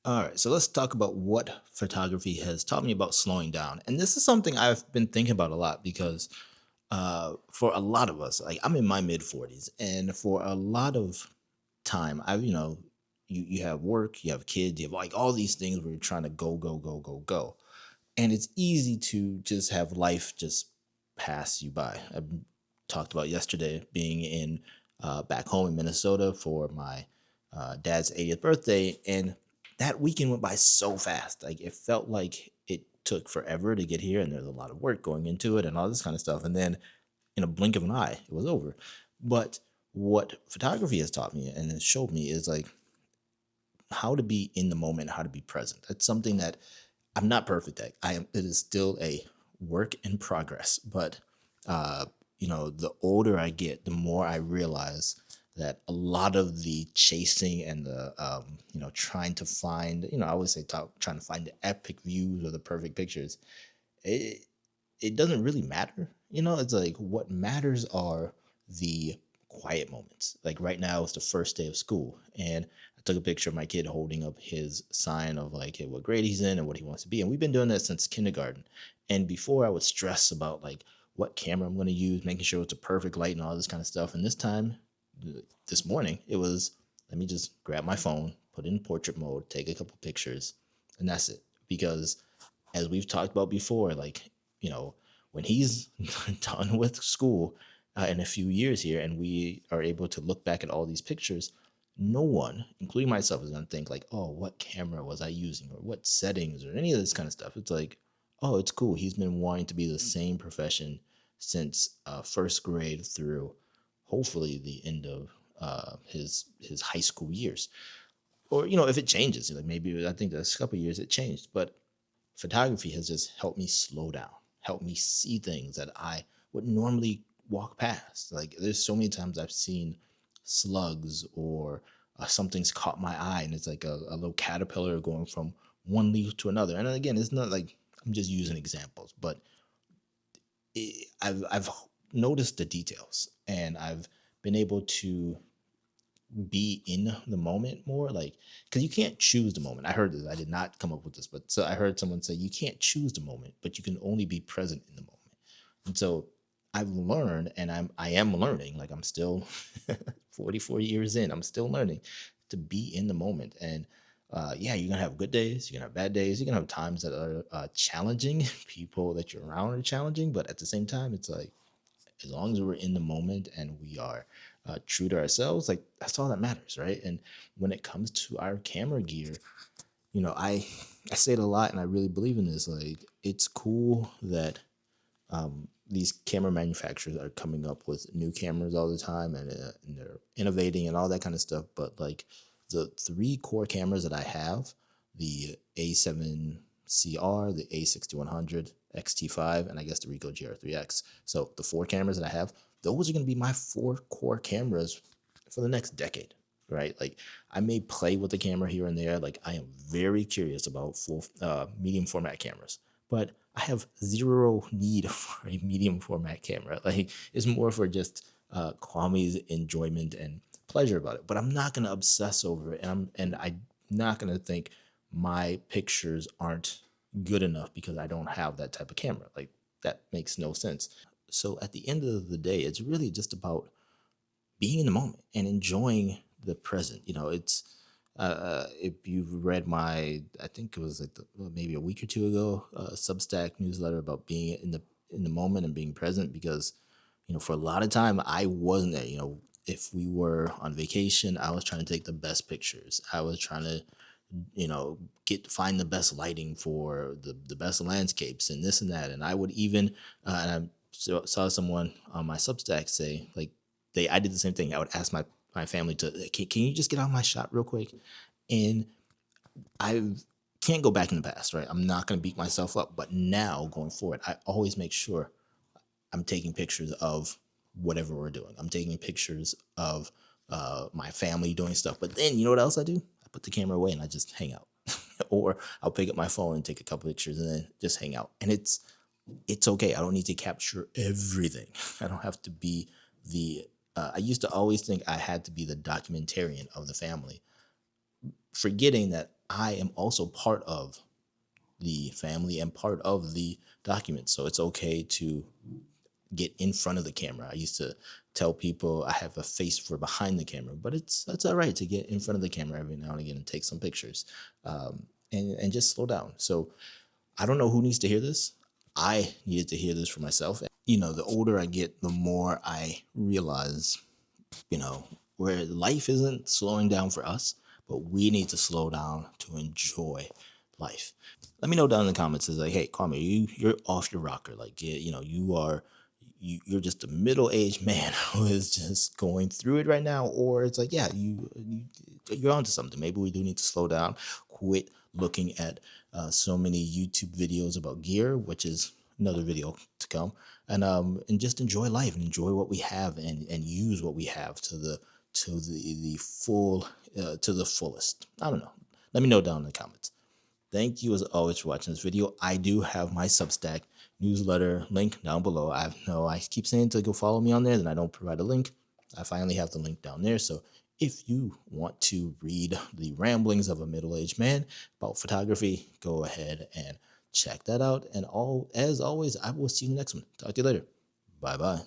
All right, so let's talk about what photography has taught me about slowing down. And this is something I've been thinking about a lot because for a lot of us, like I'm in my mid 40s, and for a lot of time, you have work, you have kids, you have like all these things where you're trying to go, go, go, go, go. And it's easy to just have life just pass you by. I talked about yesterday being in back home in Minnesota for my dad's 80th birthday, and that weekend went by so fast. Like it felt like it took forever to get here, and there's a lot of work going into it, and all this kind of stuff. And then in a blink of an eye, it was over. But what photography has taught me and has showed me is like how to be in the moment, how to be present. That's something that I'm not perfect at. I am. It is still a work in progress. But the older I get, the more I realize that a lot of the chasing and the trying to find, I always say trying to find the epic views or the perfect pictures. It it doesn't really matter. It's like what matters are the quiet moments. Like right now, it's the first day of school, and I took a picture of my kid holding up his sign of like hey, what grade he's in and what he wants to be. And we've been doing that since kindergarten. And before, I would stress about like what camera I'm going to use, making sure it's a perfect light and all this kind of stuff. And this time, this morning, it was let me just grab my phone, put it in portrait mode, take a couple pictures, and that's it. Because as we've talked about before, like, you know, when he's done with school in a few years here and we are able to look back at all these pictures, no one, including myself, is going to think, like, oh, what camera was I using or what settings or any of this kind of stuff. It's like, oh, it's cool. He's been wanting to be the same profession since first grade through hopefully the end of his high school years. Or, if it changes, like maybe I think the next couple of years it changed, but photography has just helped me slow down, helped me see things that I would normally walk past. Like there's so many times I've seen slugs or something's caught my eye, and it's like a little caterpillar going from one leaf to another. And again, it's not like I'm just using examples, but I've noticed the details, and I've been able to be in the moment more, like because you can't choose the moment. I heard this, I did not come up with this, but so I heard someone say you can't choose the moment, but you can only be present in the moment. And so I've learned, and I am learning, like I'm still 44 years in, I'm still learning to be in the moment. And yeah, you're gonna have good days, you're gonna have bad days, you're gonna have times that are challenging. People that you're around are challenging, but at the same time it's like as long as we're in the moment and we are true to ourselves, like that's all that matters, right? And when it comes to our camera gear, I say it a lot, and I really believe in this. Like, it's cool that these camera manufacturers are coming up with new cameras all the time, and they're innovating and all that kind of stuff. But like the three core cameras that I have, the A7CR, the A6100 XT5, and I guess the Ricoh GR3X. So the four cameras that I have, those are going to be my four core cameras for the next decade, right? Like I may play with the camera here and there. Like I am very curious about full medium format cameras, but I have zero need for a medium format camera. Like it's more for just Kwame's enjoyment and pleasure about it. But I'm not gonna obsess over it, and I'm not gonna think my pictures aren't good enough because I don't have that type of camera. Like that makes no sense. So at the end of the day, it's really just about being in the moment and enjoying the present. It's if you've read my, I think it was like maybe a week or two ago, Substack newsletter about being in the moment and being present, because for a lot of time I wasn't there. If we were on vacation, I was trying to take the best pictures. I was trying to find the best lighting for the best landscapes and this and that. And I would even and I saw someone on my Substack say like I did the same thing. I would ask my family to can you just get out my shot real quick, and I can't go back in the past, right? I'm not going to beat myself up, but now going forward, I always make sure I'm taking pictures of whatever we're doing. I'm taking pictures of my family doing stuff. But then you know what else I do? I put the camera away and I just hang out. Or I'll pick up my phone and take a couple pictures and then just hang out. And it's okay. I don't need to capture everything. I don't have to be the I used to always think I had to be the documentarian of the family, forgetting that I am also part of the family and part of the document. So it's okay to get in front of the camera. I used to tell people I have a face for behind the camera, but that's all right to get in front of the camera every now and again and take some pictures, and just slow down. So I don't know who needs to hear this. I needed to hear this for myself. You know, the older I get, the more I realize, you know, where life isn't slowing down for us, but we need to slow down to enjoy life. Let me know down in the comments. It's like, hey, Kwame, you're off your rocker. Like, yeah, you know, you're just a middle-aged man who is just going through it right now, or it's like, yeah, you're onto something. Maybe we do need to slow down, quit looking at so many YouTube videos about gear, which is another video to come, and just enjoy life and enjoy what we have, and use what we have to the full to the fullest. I don't know. Let me know down in the comments. Thank you as always for watching this video. I do have my Substack newsletter link down below. I know I keep saying to go follow me on there, then I don't provide a link. I finally have the link down there. So if you want to read the ramblings of a middle-aged man about photography, go ahead and check that out. And as always, I will see you next one. Talk to you later. Bye bye.